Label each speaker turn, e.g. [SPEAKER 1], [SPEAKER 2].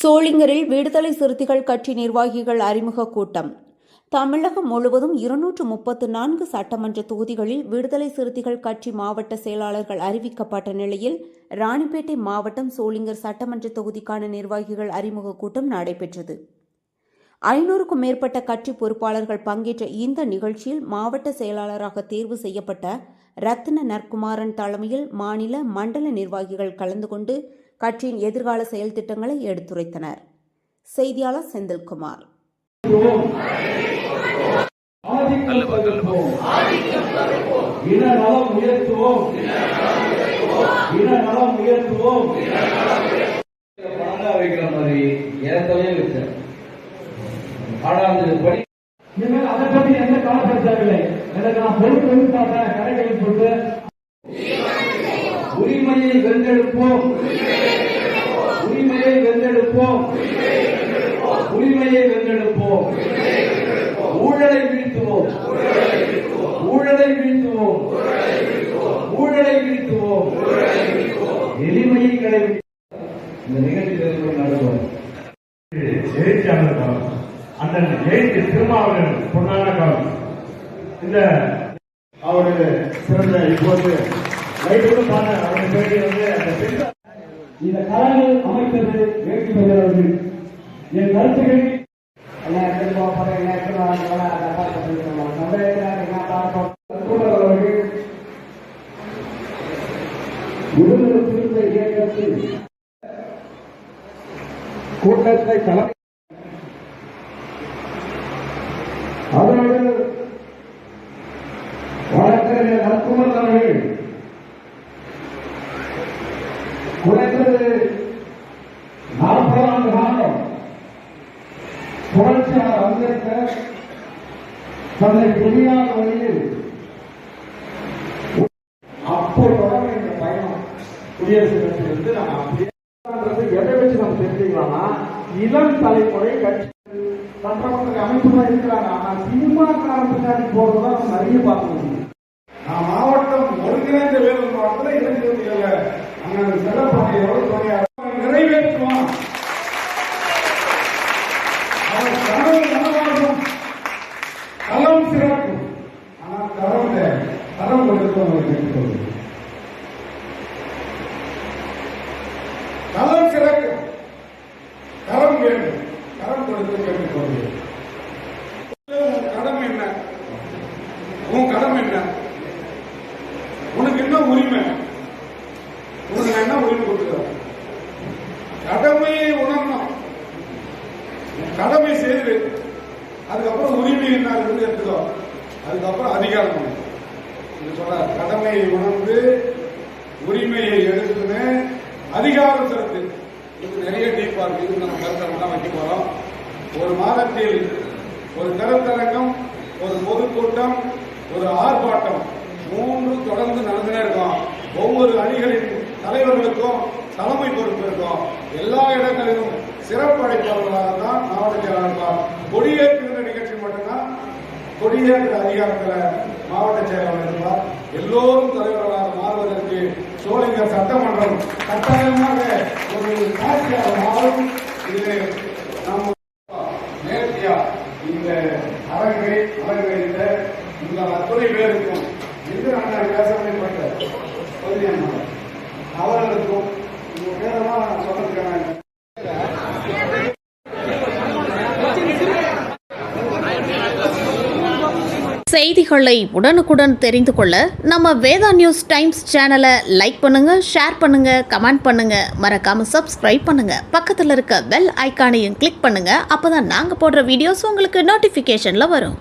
[SPEAKER 1] சோளிங்கரில் விடுதலை சிறுத்தைகள் கட்சி நிர்வாகிகள் அறிமுக கூட்டம். தமிழகம் முழுவதும் 234 சட்டமன்ற தொகுதிகளில் விடுதலை சிறுத்தைகள் கட்சி மாவட்ட செயலாளர்கள் அறிவிக்கப்பட்ட நிலையில் ராணிப்பேட்டை மாவட்டம் சோளிங்கர் சட்டமன்ற தொகுதிக்கான நிர்வாகிகள் அறிமுக கூட்டம் நடைபெற்றது. 500க்கும் மேற்பட்ட கட்சி பொறுப்பாளர்கள் பங்கேற்ற இந்த நிகழ்ச்சியில் மாவட்ட செயலாளராக தேர்வு செய்யப்பட்ட ரத்ன நற்குமாரன் தலைமையில் மாநில, மண்டல நிர்வாகிகள் கலந்து கொண்டு கட்சியின் எதிர்கால செயல் திட்டங்களை எடுத்துரைத்தனர். செய்தியாளர் செந்தில்குமார்.
[SPEAKER 2] அதை பற்றி எந்த காலப்படுத்தவில்லை. எனக்கு நான் பொறுப்பு பார்த்தேன். கடைகளில் போட்டு உரிமையை வென்றெடுப்போம், உரிமையை வென்றெடுப்போம், உரிமையை வென்றெடுப்போம், ஊழலை வீழ்த்துவோம், ஊழலை வீழ்த்துவோம், ஊழலை வீழ்த்துவோம், எளிமையை கடைபிடிப்போம். இந்த நிகழ்ச்சியில் நடத்துவோம். எழுச்சியான காலம், அந்த எழுச்சி திருமாவளவன் பொன்னான காலம். இந்த அவருடைய பிறந்த இப்போது வயதுக்கு பார்த்த அவருடைய பேட்டி அந்த இந்த கலைகள் அமைத்தது வேட்கை பெறுகிறவர்கள். என் கருத்துக்கள் விடுதலை சிறுத்தை இயக்கத்தில் கூட்டத்தை தலைமை அதோடு வழக்கறிஞர் நற்குமார் அவர்கள் குறைந்தது 40 ஆண்டு காலம் புரட்சியாளர் அம்பேத்கர் தன்னை புதியான வழியில் அப்போ தொடங்க இந்த பயணம் குடியரசுத் கட்சியிலிருந்து நம்ம எதை வச்சு நம்ம தெரிஞ்சுக்கலாம்னா, இளம் தலைமுறை கட்சி சட்டமன்ற அமைப்புதான் இருக்கிறாங்க. ஆனா சினிமா காரணத்துக்காக போறதுதான் நம்ம நிறைய பார்க்க முடியும். நான் மாவட்டம் ஒருங்கிணைந்த வேலூர் மாவட்டத்தில் 27 அங்க செல்லப்பாட்டையோடு நிறைவேற்றுவான். அவர் கனவு நனவாகும், களம் சிறக்கும். ஆனால் தரம் கொடுத்து அவர் கேட்டுக்கொள்வது களம் சிறக்கும், தரம் வேண்டும், கரம் கொடுத்து கேட்டுக்கொள்வது. கடமை என்ன? உன் கடமை என்ன? உனக்கு என்ன உரிமை? உனக்கு என்ன உரிமை கொடுக்கிறோம்? கடமையை உணரணும், கடமை செய்து அதுக்கப்புறம் உரிமை என்ன இருந்து எடுத்துக்கோ, அதுக்கப்புறம் அதிகாரம் சொல்ற. கடமையை உணர்ந்து உரிமையை எடுத்துன்னு அதிகாரம் செலுத்து. இது நிறைய டீப்பா இருக்கு. இது நம்ம கருத்தரங்கெல்லாம் வைக்க போறோம். ஒரு மாதத்தில் ஒரு கருத்தரங்கம், ஒரு பொதுக்கூட்டம், ஒரு ஆர்ப்பாட்டம் 3 தொடர்ந்து நடந்துனே இருக்கும். ஒவ்வொரு அணிகளின் தலைவர்களுக்கும் தலைமை பொறுப்பு இருக்கும். எல்லா இடங்களிலும் சிறப்பு அழைப்பாளர்களாக தான் மாவட்ட செயலாளர். கொடியேற்றுகிற நிகழ்ச்சி மட்டும்தான் கொடியேற்ற அதிகாரத்தில் மாவட்ட செயலாளர் இருப்பார். எல்லோரும் தலைவர்களாக மாறுவதற்கு சோளிங்கர் சட்டமன்றம் கட்டாயமாக ஒரு காட்சியாக மாறும். இது நம்ம நேர்த்தியா இந்த அரங்கை உங்கள் அத்துறை பேருக்கும் இன்று நான் பேசப்பட்ட பதினேழு அவர்களுக்கும் உங்க பேரெல்லாம் சொல்றதுக்கான
[SPEAKER 1] செய்திகளை உடனுக்குடன் தெரிந்து கொள்ள நம்ம வேதா நியூஸ் டைம்ஸ் சேனலை லைக் பண்ணுங்க, ஷேர் பண்ணுங்க, கமெண்ட் பண்ணுங்க, மறக்காம சப்ஸ்கிரைப் பண்ணுங்க. பக்கத்தில் இருக்க பெல் ஐகானையும் கிளிக் பண்ணுங்க. அப்பதான் நாங்க போடுற வீடியோஸ் உங்களுக்கு நோட்டிபிகேஷன்ல வரும்.